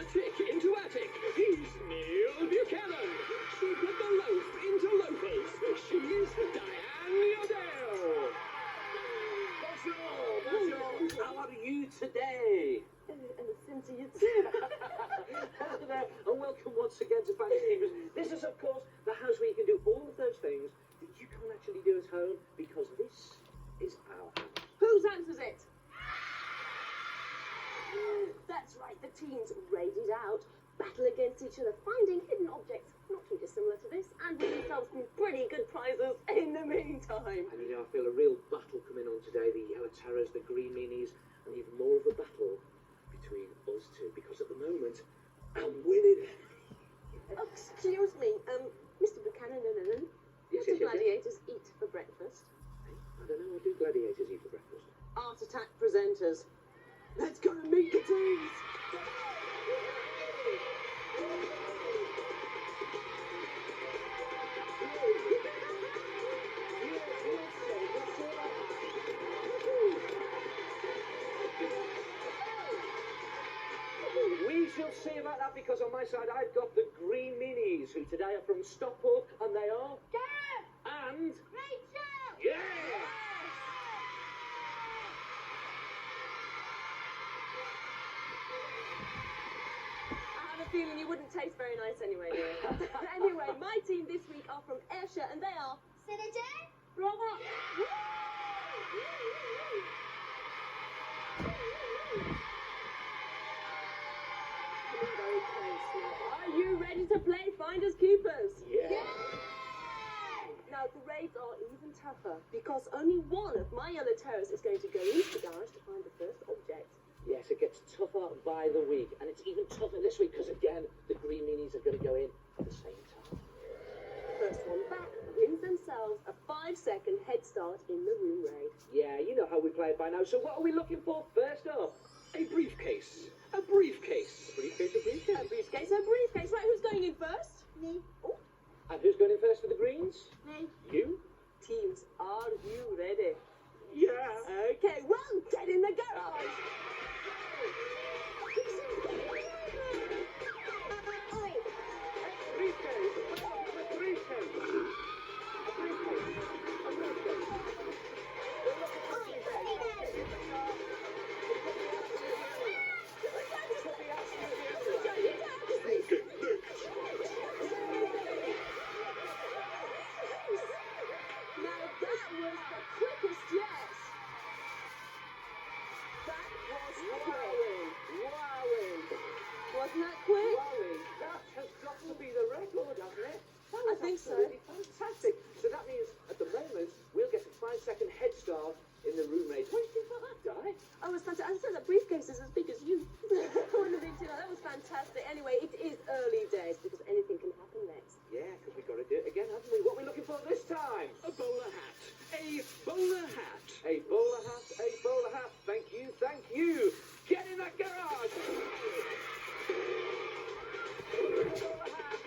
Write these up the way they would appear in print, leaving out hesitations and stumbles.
attic into attic. He's Neil Buchanan. She put the loaf into loafers. She's Diane Yodell. Bonjour. How are you today? And the same to you too. Hello there, and welcome once again to Fanny Stevens. This is, of course, the house where you can do all of those things that you can't actually do at home, because this is our house. Whose house is it? That's right, the teens raid it out, battle against each other, finding hidden objects not too dissimilar to this, and win themselves some pretty good prizes in the meantime. And you know, I feel a real battle coming on today, the yellow terrors, the green meanies, and even more of a battle between us two, because at the moment, I'm winning. Excuse me, Mr. Buchanan, what do gladiators eat for breakfast? I don't know, what do gladiators eat for breakfast? Art Attack presenters. Let's go to meet the teams! We shall see about that, because on my side I've got the Green Minis, who today are from Stockport, and they are... Gareth! And... Rachel! Yeah! I have a feeling you wouldn't taste very nice anyway. Anyway, my team this week are from Ayrshire, and they are... Senator? Robert! Very close now. Are you ready to play Finders Keepers? Yeah! Now, the raids are even tougher, because only one of my yellow terrors is going to go into the garage to find the first object. Yes, it gets tougher by the week, and it's even tougher this week, because again, the Green Minis are going to go in at the same time. First one back wins themselves a 5-second head start in the room raid. Yeah, you know how we play it by now, so what are we looking for first up? A briefcase. A briefcase. Briefcase, a briefcase. A briefcase, a briefcase. Right, who's going in first? Me. Oh, And who's going in first for the Greens? Me. You? teams, are you ready? Yeah. Okay, well, get in the garage. Oi. Briefcase. A briefcase. A briefcase. A briefcase. Now that was the quickest yes. That was Wowing. Wowing. Wasn't that quick? Wowing. That has got to be the record, hasn't it? That I was think so. absolutely fantastic. So that means at the moment we'll get a 5-second head start in the room raid. What do you think about that, Di? Oh, it was fantastic. I said that briefcase is as big as you. Wouldn't have been too. That was fantastic. Anyway, it is early days because anything can happen next. Yeah, because we've got to do it again, haven't we? What are we looking for this time? A bowler hat. A bowler hat. A bowler hat, a bowler hat. Thank you, thank you. Get in that garage. Bowler hat.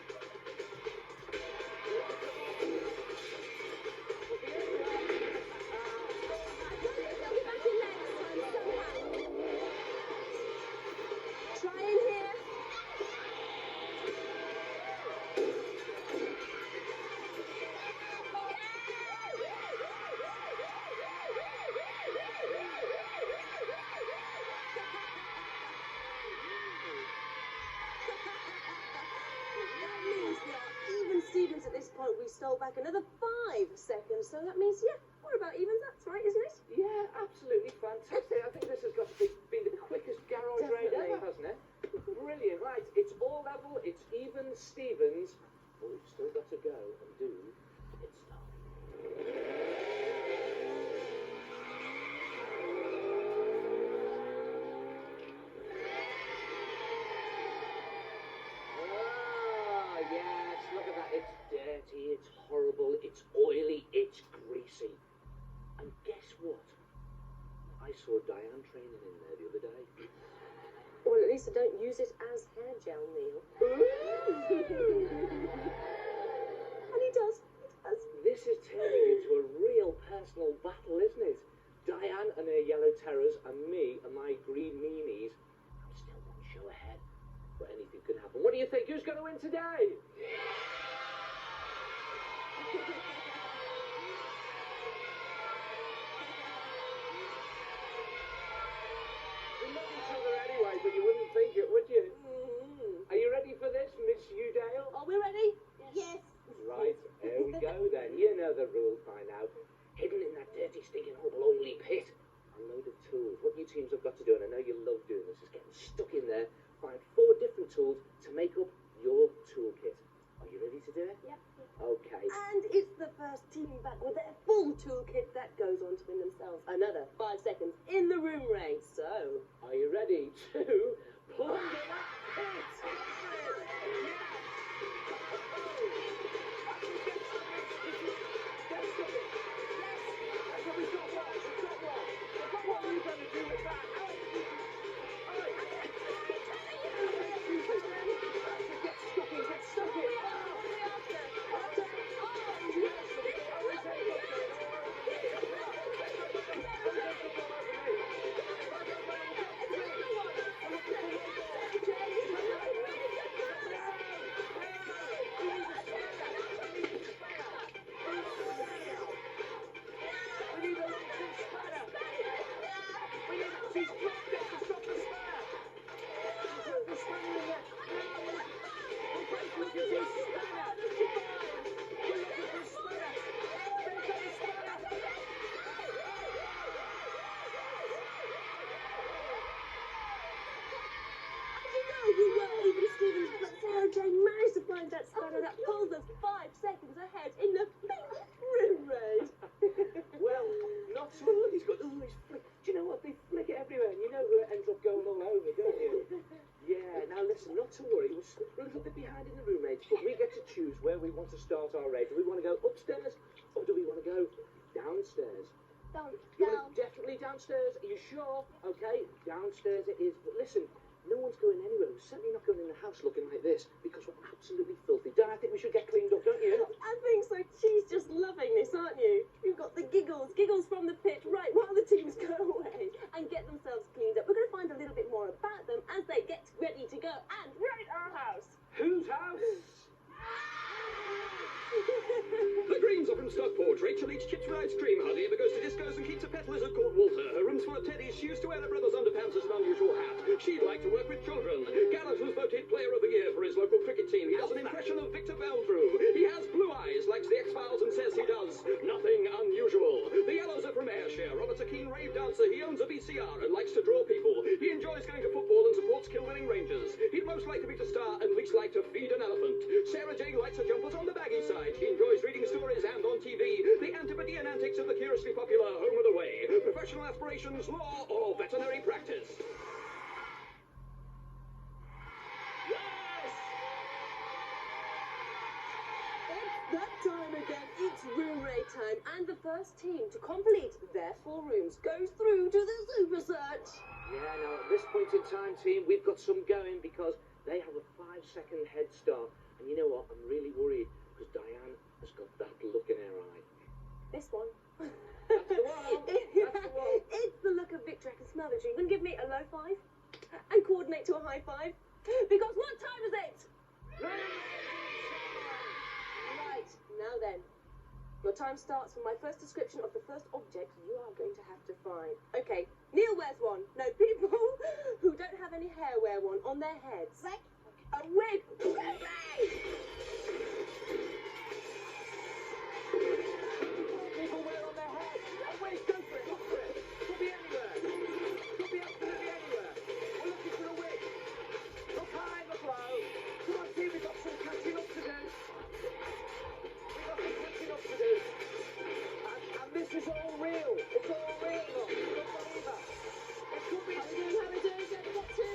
Try in here. That means we are even Stevens at this point. We stole back another 5 seconds, so that means, yeah, we're about even. That's right, isn't it? Yeah, absolutely fantastic. I think this has got to be the quickest garage raid Definitely. ever, hasn't it? Brilliant. Right, it's all level, it's even Stevens, but we've still got to go and do pit stop. Ah, yes, look at that. It's dirty, it's horrible, it's oily, it's greasy. And guess what? I saw Diane training in there the other day. Well, at least I don't use it as hair gel, Neil. And he does. This is turning into a real personal battle, isn't it? Diane and her yellow terrors, and me and my green meanies. I'm still one show ahead. But anything could happen. What do you think? Who's going to win today? We love each other anyway, but you wouldn't think it, would you? Are you ready for this, Miss Udale? Are we ready? Yes. Right, here we go then. You know the rules by now. Hidden in that dirty, stinking, horrible, oily pit, a load of tools. What you teams have got to do, and I know you love doing this, is getting stuck in there, find 4 different tools to make up your toolkit. Are you ready to do it? Yeah. Okay. And it's the first team back with their full toolkit that goes on to win themselves another 5 seconds in the room race. So, Are you ready to plunder that pit? managed to find that spanner that pulls us 5 seconds ahead in the room raid. Well, not so much. He's got all these flick. Do you know what? They flick it everywhere, and you know who it ends up going all over, don't you? Yeah, now listen, not to worry. We're a little bit behind in the room raid, but we get to choose where we want to start our raid. Do we want to go upstairs, or do we want to go downstairs? You want definitely downstairs? Are you sure? Okay, downstairs it is. But listen, no one's going anywhere. We're certainly not going in the house looking like this because we're absolutely filthy. Dan, I think we should get cleaned up, don't you? I think so. She's just loving this, aren't you? You've got the giggles from the pit right while the teams go away and get themselves cleaned up. We're going to find a little bit more about them as they get ready to go and raid our house. Whose house? The Greens are from Stockport. Rachel eats chips with ice cream, hardly ever goes to discos and keeps a pet lizard called Walter. Her room's full of teddies. She used to wear her brother's underpants as an unusual hat. She'd like to work with children. Garrett was voted Player of the Year for his local cricket team. He does an impression of Victor Meldrew. He has blue eyes, likes the X-Files and says he does nothing unusual. The Yellows are from Ayrshire. Robert's a keen rave dancer. He owns a VCR and likes to draw people. He enjoys going to football and supports Kilwinning Rangers. He'd most like to be a star and least like to feed an elephant. Sarah Jane likes her jumpers on the baggy side. She enjoys reading stories and on TV. The Antipodean antics of the curiously popular Home and Away. Professional aspirations, law or veterinary practice. It's that time again. It's room raid time, and the first team to complete their 4 rooms goes through to the super search. Yeah, now at this point in time, team, we've got some going because they have a 5-second head start. And you know what? I'm really worried because Diane has got that look in her eye. This one. That's the one. That's the one. It's the look of Victor. I can smell the dream. Gonna give me a low 5 and coordinate to a high 5. Because what time is it? Right, now then. Your time starts from my first description of the first object you are going to have to find. Okay, Neil wears one. No, people who don't have any hair wear one on their heads. Wig? A wig! People wear on their head. A wig, go for it, look for it. Could be anywhere. Could be absolutely anywhere. We're looking for a wig. Look high, look low. Come on, team, we've got some catching up to do. And this is all real. It's all real, look. Don't believe that. It could be. How we doing? Get to?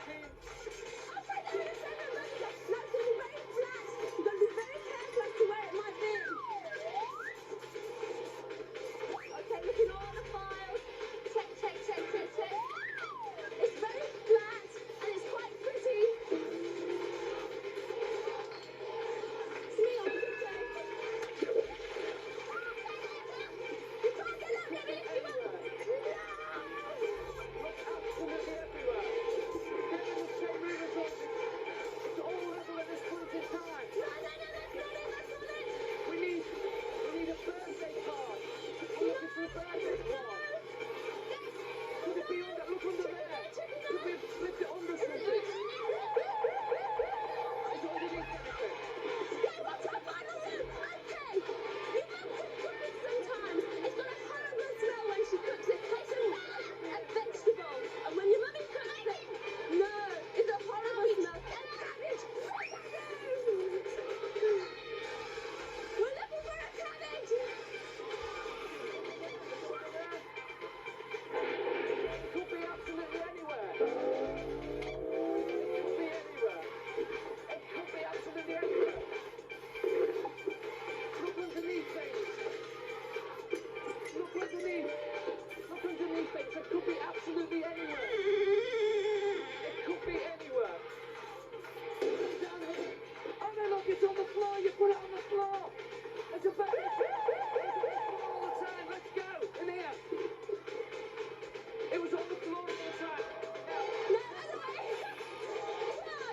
team. I'll take that in a second. No, it's going to be very flat. You've got to be very careful as to where it might be. Okay, look in all the files. Check, check, check, check, check. It's very flat and it's quite pretty. It's me on the day. You can't get up, Debbie. You won't. Look absolutely everywhere. Get in the same room as us. It's all level at this point in time. No, that's not it, that's not it. We need a birthday card. We're looking for a birthday card. Could it be under? Look under there. Could we have slipped it under something? It's underneath everything. Okay, what's our final room? Okay. You have to cook it sometimes. It's got a horrible smell when she cooks it. Takes a vegetable. And when your mummy cooks it, no, it's a horrible smell. And cabbage. We're looking for a cabbage. It could be absolutely anywhere. It could be anywhere. It could be absolutely anywhere. Look underneath things. Look underneath. Look underneath things. It could be absolutely anywhere. It could be anywhere. Look down here. Oh no, look, it's on the floor. You put it on the floor. It's a bed. It's on the floor all the time. Let's go. In here. It was on the floor all the time. No, I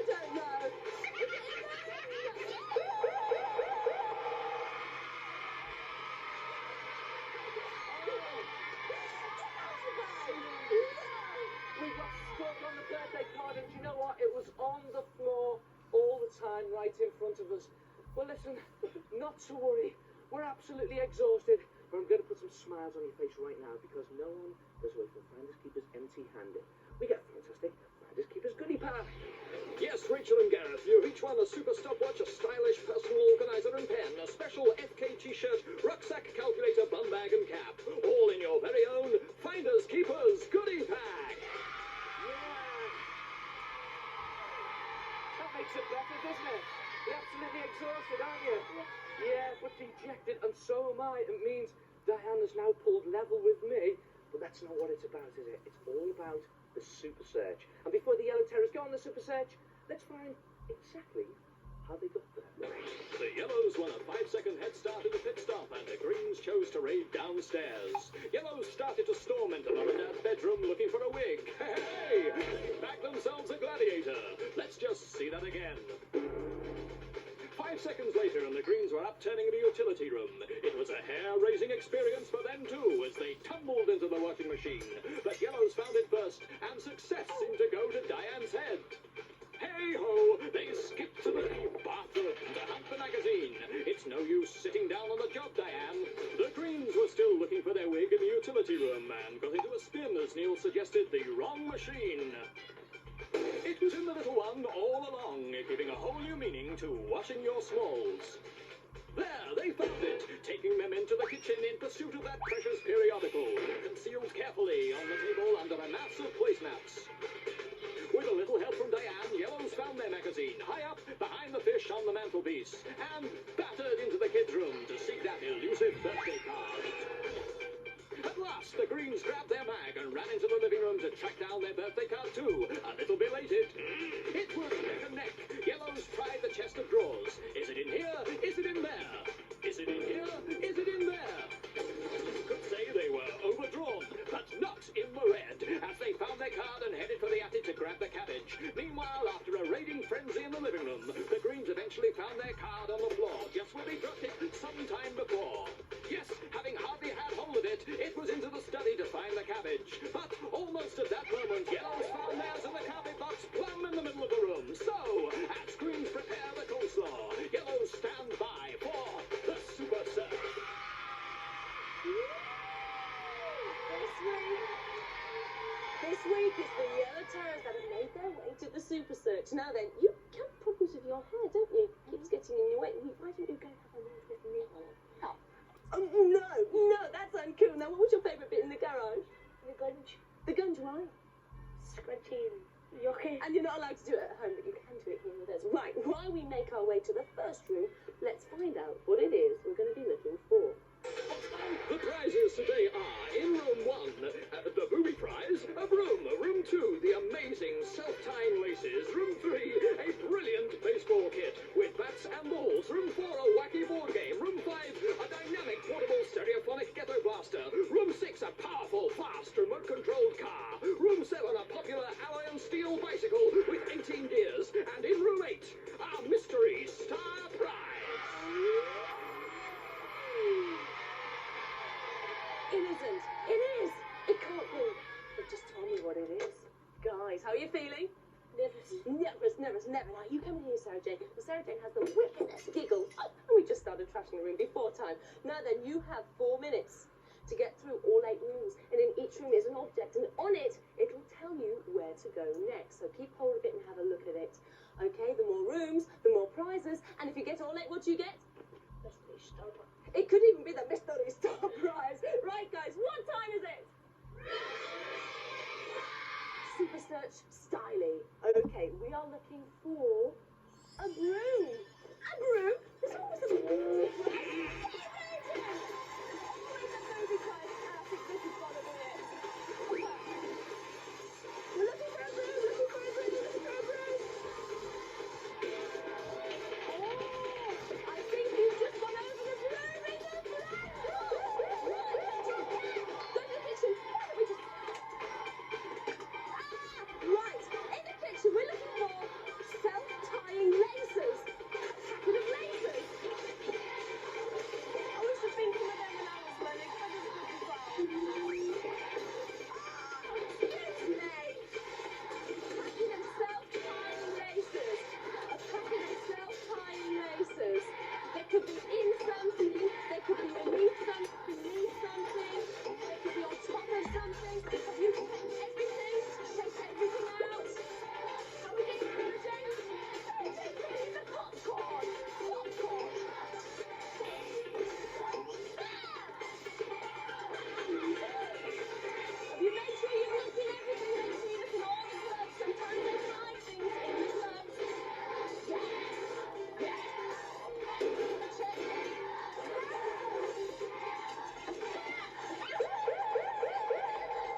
don't know. We got stuck on the birthday card, and do you know what? It was on the floor all the time, right in front of us. Well, listen, not to worry. We're absolutely exhausted, but I'm going to put some smiles on your face right now because no one goes away from Finders Keepers empty-handed. We get fantastic Finders Keepers goodie pack. Yes, Rachel and Gareth, you've each won a super stopwatch, a stylish personal organizer and pen, a special FK t-shirt, rucksack, calculator, bum bag and cap. All in your very own Finders Keepers goodie pack. That makes it better, doesn't it? You're absolutely exhausted, aren't you? Yeah, but dejected, and so am I. It means Diana's now pulled level with me, but that's not what it's about, is it? It's all about the super search. And before the Yellow Terrors go on the super search, let's find exactly how they got there. The Yellows won a 5-second head start in the pit stop, and the Greens chose to raid downstairs. Yellows started to storm into Mum and Dad's bedroom looking for a wig. Hey! They bagged themselves a gladiator. Let's just see that again. 5 seconds later, and the Greens were upturning the utility room. It was a hair-raising experience for them too, as they tumbled into the washing machine. But Yellows found it first, and success seemed to go to Diane's head. Hey-ho! They skipped to the bathroom to hunt the magazine. It's no use sitting down on the job, Diane. The Greens were still looking for their wig in the utility room, and got into a spin as Neil suggested the wrong machine. It was in the little one all along, giving a whole new meaning to washing your smalls. There, they found it, taking them into the kitchen in pursuit of that precious periodical, concealed carefully on the table under a mass of placemats. With a little help from Diane, Yellows found their magazine high up behind the fish on the mantelpiece, and battered into the kids' room to seek that elusive birthday card. At last, the Greens grabbed their mag and ran into the living room to track down their birthday card too, a little belated. It was neck and neck. Yellows tried the chest of drawers. Is it in here? Is it in there? Is it in here? Is it in there? You could say they were overdrawn, but not in the red, as they found their card and headed for the attic to grab the cabbage. Meanwhile, after a raiding frenzy in the living room, the Greens eventually found their card on the floor, just where they dropped it some time before. Yes, having hardly had hold of it, it was into the study to find the cabbage. But almost at that moment, Yellows found theirs in the carpet box plumb in the middle of the room. So, as Greens prepare the coleslaw, Yellows stand by for the super search. This week it's the Yellow Terrors that have made their way to the super search. Now then, you have problems with your hair, don't you? Keeps getting in your way. Why don't you go have a nice little meal? Oh, no, that's uncool. Now, what was your favourite bit in the garage? The gunge. The gunge, why? Scratching. Yucky. And your isn't. It is. It can't be. But just tell me what it is. Guys, how are you feeling? Nervous. Now, you come in here, Sarah Jane. Well, Sarah Jane has the wickedest giggle. Oh, and we just started trashing the room before time. Now then, you have 4 minutes to get through all 8 rooms. And in each room is an object. And on it, it'll tell you where to go next. So keep hold of it and have a look at it. Okay, the more rooms, the more prizes. And if you get all 8, what do you get? Mystery Star Prize. It could even be the Mystery Star Prize. Right, guys, what time is it? Super Search Styly. Okay, we are looking for a broom. A broom? There's always a broom. We're looking for a broom, looking for a broom, looking for a broom. Oh, I think you've just gone over the broom in the flat. Go to the kitchen. Why don't we just... Right, in the kitchen we're looking for self-tying laces. A packet of laces. I used to think some of them when I was learning. I just good as well. Excuse me. A packet of self-tying laces. A packet of self-tying laces. They could be in something. They could be beneath something. They could be on top of something. Have you checked everything? Checked everything out? How are we getting through, James? The popcorn. Popcorn. Have you made sure you've looked in everything? Make sure you look in all the gloves. Sometimes they hide things in the gloves. Check.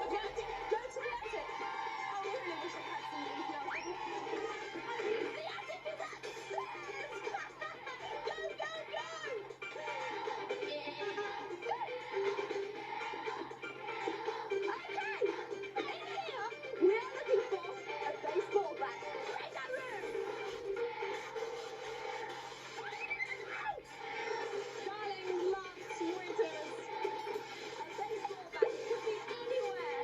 Right, go to the attic. Oh, I really wish I had some in the attic. The attic is upstairs! Go, go, go! Okay, in here, we're looking for a baseball bat. Right that room! Darling, love, sweeters. A baseball bat could be anywhere.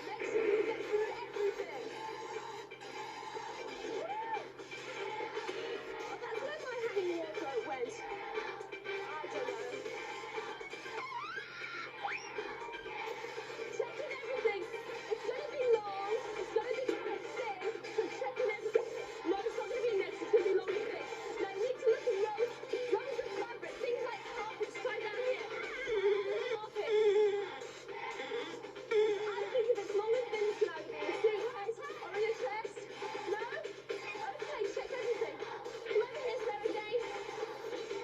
Make sure you get through everything. Oh, that's where my hanging wardrobe went. I don't know. Checking everything. It's going to be long. It's going to be quite thin. So checking everything. No, it's not going to be next. It's going to be long and thick. Now you need to look at rows of fabric. Things like carpets right down here. Carpet. I think if it's long and thin, it's going to be in a suitcase or in a chest. No? Okay, check everything. Come over here, Sarah Jane.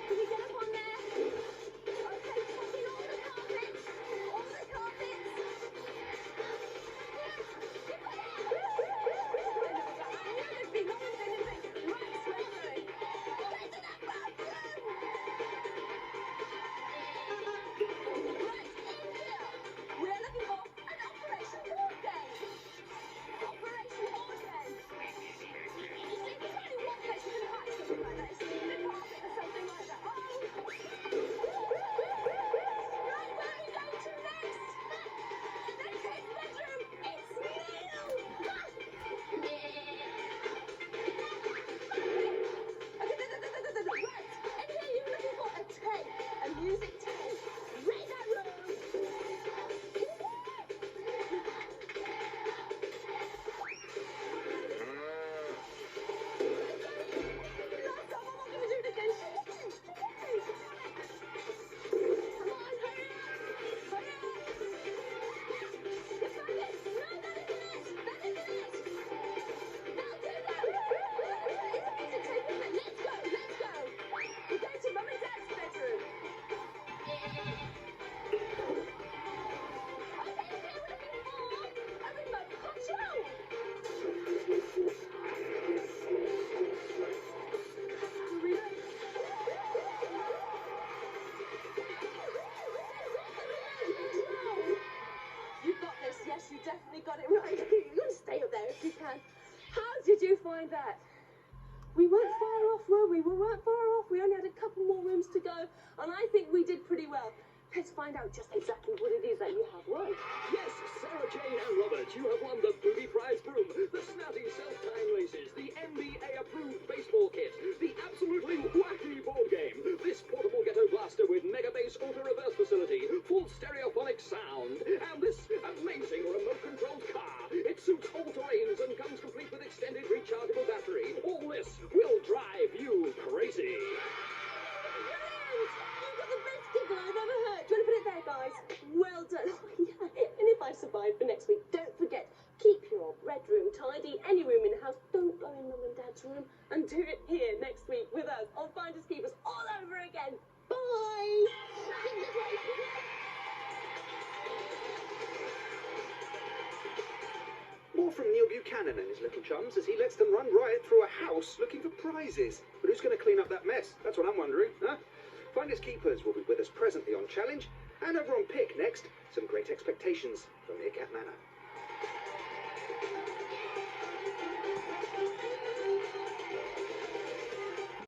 Can you get up on there? Okay, checking all the carpets. All the carpets. Music tape. Read that room. Last time, I'm not going to do it again. Come on, hurry up. Hurry up. You found it? No, that isn't it. That isn't it. That'll do that. It's a music tape, isn't it? Let's go. Let's go. We're going to Mum and Dad's bedroom. You've got this, yes, you definitely got it right. You're going to stay up there if you can. How did you find that? We weren't far off, were we? We weren't far off. We only had a couple more rooms to go, and I think we did pretty well. Let's find out just exactly what it is that you have won. Yes, Sarah Jane and Robert, you have won the Booby Prize Broom, the snazzy self-time laces, the NBA-approved baseball kit, the absolutely wacky board game, this portable ghetto blaster with mega bass auto-reverse facility, full stereophonic sound, and this amazing remote-controlled car. It suits all terrains and comes complete with extended rechargeable battery. All this will drive you crazy. You've got the best giggle I've ever heard. Do you want to put it there, guys? Well done. Oh, yeah. And if I survive for next week, don't forget, keep your bedroom tidy. Any room in the house, don't go in Mum and Dad's room. And do it here next week with us on Finders Keepers all over again. Bye. More from Neil Buchanan and his little chums as he lets them run riot through a house looking for prizes. But who's going to clean up that mess? That's what I'm wondering, huh? Finders Keepers will be with us presently on Challenge, and over on Pick next, some great expectations from Meerkat Manor.